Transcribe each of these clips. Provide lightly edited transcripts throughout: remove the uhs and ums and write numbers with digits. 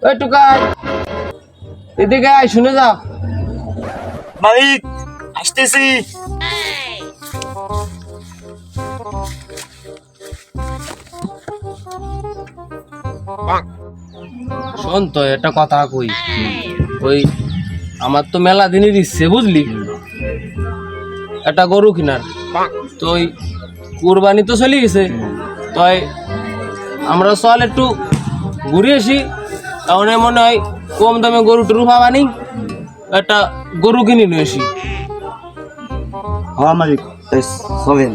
ওই টুকাই, এদিকে আয়, শুনে যা। মালিক আসতেছি। শোন তো একটা কথা কই, ওই আমার তো মেলা দিনের ইচ্ছে বুঝলি, একটা গরু কিনার। তো ওই কুরবানি তো চলে গেছে, তাই আমরা চল একটু ঘুরে আসি। তাহলে মনে হয় কম দামে গরু টরু পাবানি, একটা গরু কিনে নিয়ে আসি। হ্যাঁ মালিক, চলেন।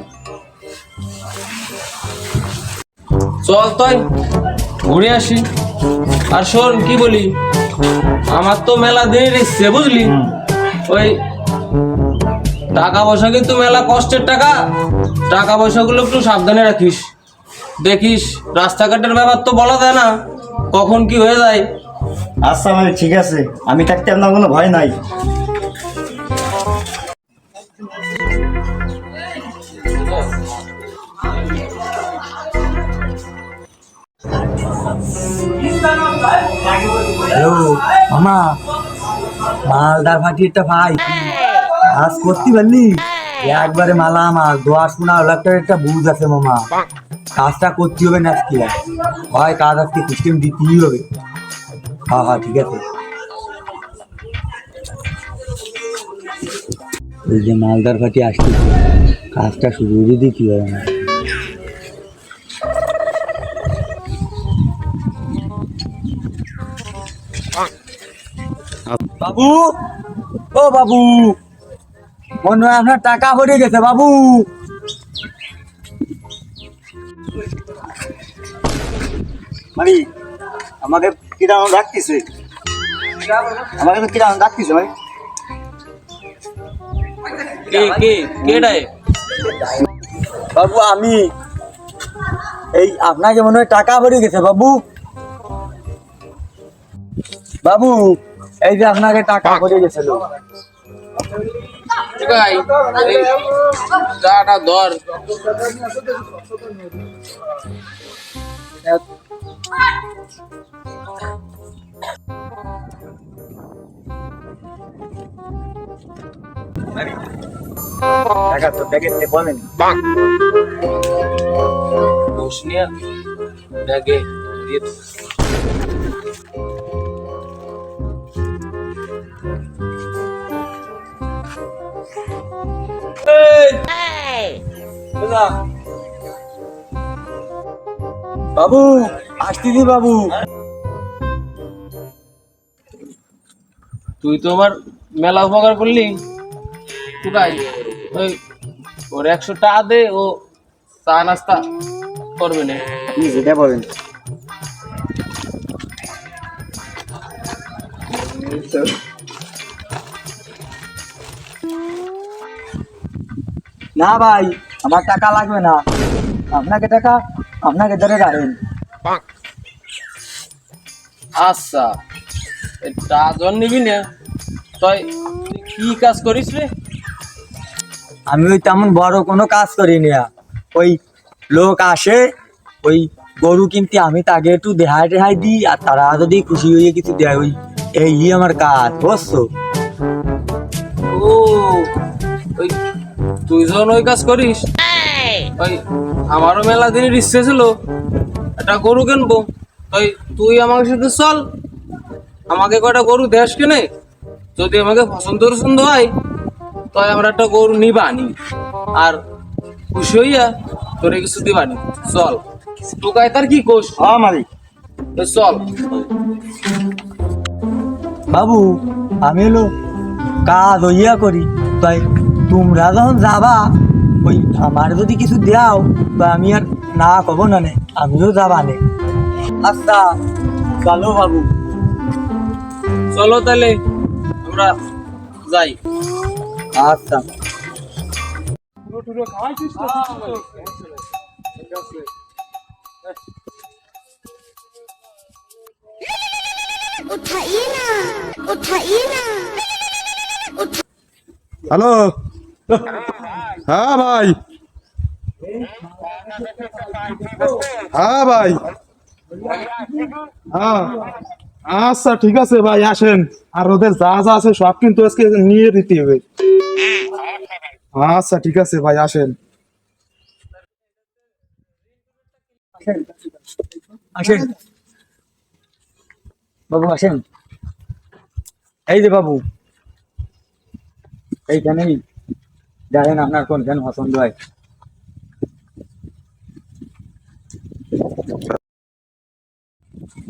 চল তাই ঘুরে আসি। আর শোন কি বলি, আমার তো মেলা দিনের ইচ্ছে বুঝলি, ওই টাকা পয়সা কিন্তু মেলা কষ্টের টাকা, টাকা পয়সাগুলো একটু সাবধানে রাখিস। দেখিস রাস্তাঘাটের ব্যাপার তো বলা যায় না, কখন কি হয়ে যায়। আচ্ছা মালিক, ঠিক আছে, আমি থাকতে আপনার কোনো ভয় নাই। হ্যালো মামা, মালদার ফাটিটা ভাই কাজ করতে পারলি? একবারে মালা আমার দোয়া শোনা একটা বুঝ আছে মামা, কাজটা করতে হবে না আজকে, হয় কাজ আজকে সিস্টেম দিতেই হবে। হ্যাঁ হ্যাঁ ঠিক আছে। ওই যে মালদার ফাটি আসতেছে, কাজটা শুরু করে দিই কি হবে না। বাবু, ও বাবু, মনে হয় আপনার টাকা পড়ে গেছে বাবু। মানে আমাকে কিরাম রাখতেছে, আমাকে তো কিরাম রাখতেছে ভাই। কে কে কেডায়? বাবু আমি, এই আপনাকে মনে হয় টাকা পড়ে গেছে বাবু। বাবু এই যে আপনাকে টাকা পড়ে গেছিল। টুকাই, এই টাকাটা ধর। টাকা তো ব্যাগেতে বলেন। ঘুষ নিয়ে ব্যাগে দিয়ে দে। বাবু আসতেছি বাবু। তুই তো আমার মেলা উপকার করলি টুকাই, ওই ওর 100 টাকা দে, ও চা নাস্তা করবে না। আপনি যেটা বলেন। না ভাই, আমার টাকা লাগবে না, আপনাকে টাকা আপনাকে ধরে রাখেন। আচ্ছা, টা জন নিবি না, তুই কি কাজ করিস রে? আমি ওই তেমন বড় কোনো কাজ করি না, ওই লোক আসে, ওই গরু কিনতে আমি তাকে একটু দেহাই টেহাই দিই, আর তারা যদি খুশি হয়ে কিছু দেয়, ওই এই আমার কাজ বুঝছো। ও, ওই তুই যখন ওই কাজ করিস, ওই আমারও মেলা দিনের ইচ্ছে ছিল একটা গরু কিনবো। তাই তুই আমার সাথে চল, আমাকে কয়টা গরু দেশ কেনে, যদি আমাকে পছন্দ হয় তাই আমরা একটা গরু নিবানি, আর খুশি হইয়া তোরে কিছু দিবানি। চল টুকাই, তার কি কোষ? হ্যাঁ মালিক। চল। বাবু আমি হলো কাজ হইয়া করি, তাই তোমরা যখন যাবা, ওই আমার যদি কিছু দেও বা আমি আর না কব না নে, আমিও যাবা নে। আচ্ছা চলো বাবু। চলো তাহলে আমরা যাই। আচ্ছা। उठाइए ना, उठाइए ना। হ্যালো, হ্যাঁ ভাই, হ্যাঁ ভাই, হ্যাঁ আচ্ছা ঠিক আছে ভাই, আসেন। আর ওদের যা যা আছে সব কিন্তু আজকে নিয়ে দিতে হবে। আচ্ছা ঠিক আছে ভাই, আসেন। আসেন বাবু, আসেন। এই যে বাবু, এইখানেই দেখেন আপনার কোনখান পছন্দ হয়।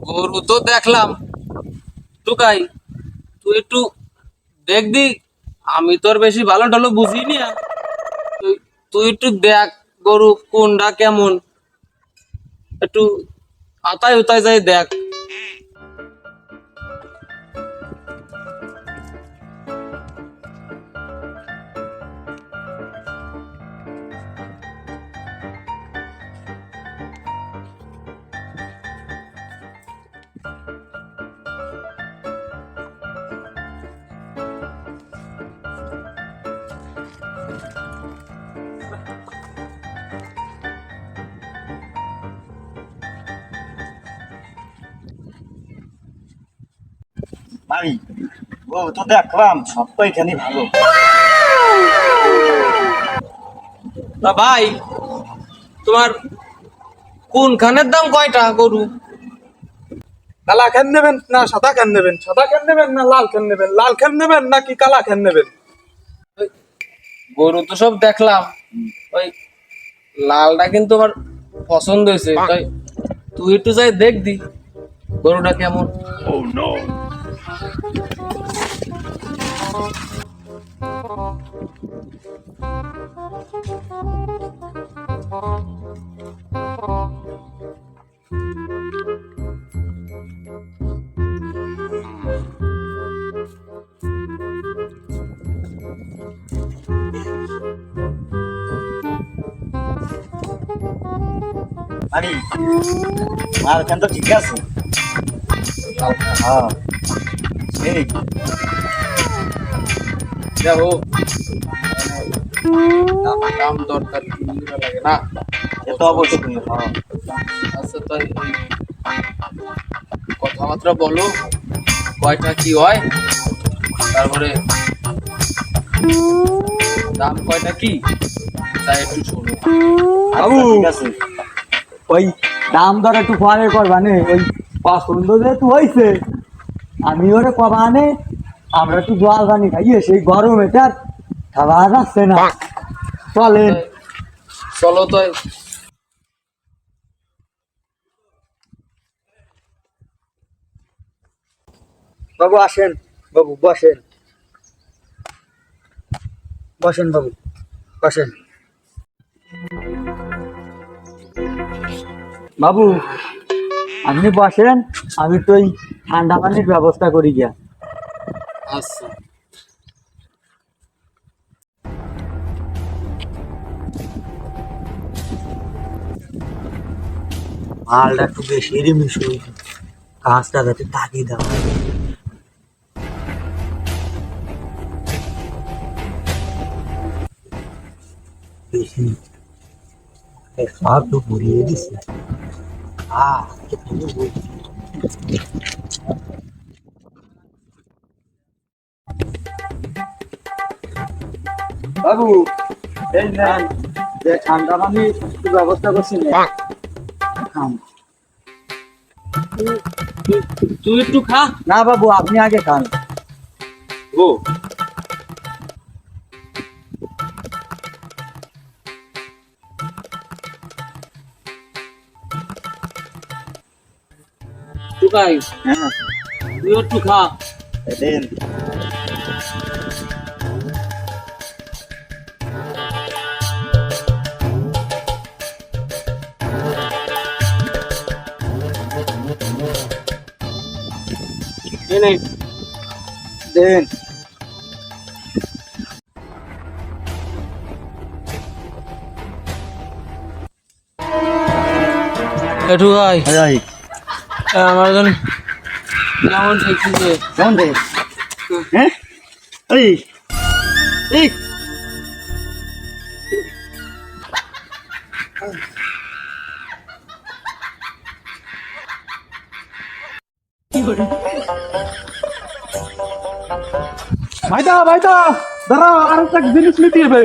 গরু তো দেখলাম, টুকাই তুই একটু দেখবি। আমি তোর বেশি ভালো ঢালো বুঝিনি আর। তুই তুই একটু দেখ গরু কোনটা কেমন, একটু আতায় উতায় যাই দেখ। ভাই ও তো দেখলাম সব তো এখানে ভালো। তা ভাই, তোমার কোনখানের দাম কয়টা গরু? কালা খেন নেবেন না সাদা খেন নেবেন? সাদা খেন নেবেন না লাল খেন নেবেন? লাল খেন নেবেন নাকি কালা খেন নেবেন? গরু তো সব দেখলাম, ওই লালটা কিন্তু আমার পছন্দ হয়েছে, তাই তুই একটু যাই দেখবি গরুটা কেমন। ভাই আর এখান তো ঠিক আছে। হ্যাঁ এই দেখো দাম দরকার কি লাগে না? এ তো অবশ্যই। হ্যাঁ আচ্ছা তাই ওই কথাবার্তা বলো, কয়টা কি হয়, তারপরে দাম কয়টা কি তাই একটু শোনো। বাবু, ঠিক আছে। ওই দাম দর একটু পরে করবানে, ওই পছন্দ যেহেতু হয়েছে আমি ওরে কবানে, আমরা একটু জল পানি খাইয়ে সেই গরম এটা খাওয়া যাচ্ছে না, চলেন। চলো তো। বাবু আসেন, বাবু বসেন, বসেন বাবু, বসেন। বাবু আপনি বসেন, আমি তো এই ঠান্ডা পানির ব্যবস্থা করি গিয়া। আচ্ছা মালটা একটু বেশি রিমিশ হয়েছে, কাজটা যাতে তাকিয়ে দেওয়া হয়। বেশি সব তো ঘুরিয়ে দিচ্ছে। বাবু এই নেন, যে ঠান্ডা পানি একটু ব্যবস্থা করছি না। খান। তুই একটু খা। না বাবু আপনি আগে খান। ও টুকাই, হ্যাঁ তুই একটু খা। দেন। এই নে। দেন। একটু ভাই, ভাই আমার জন কেমন ঠেকছে? কেমন রে? হ্যাঁ এই এই ভাইদা ভাইদা দাঁড়া আর একটা জিনিস নিতে হবে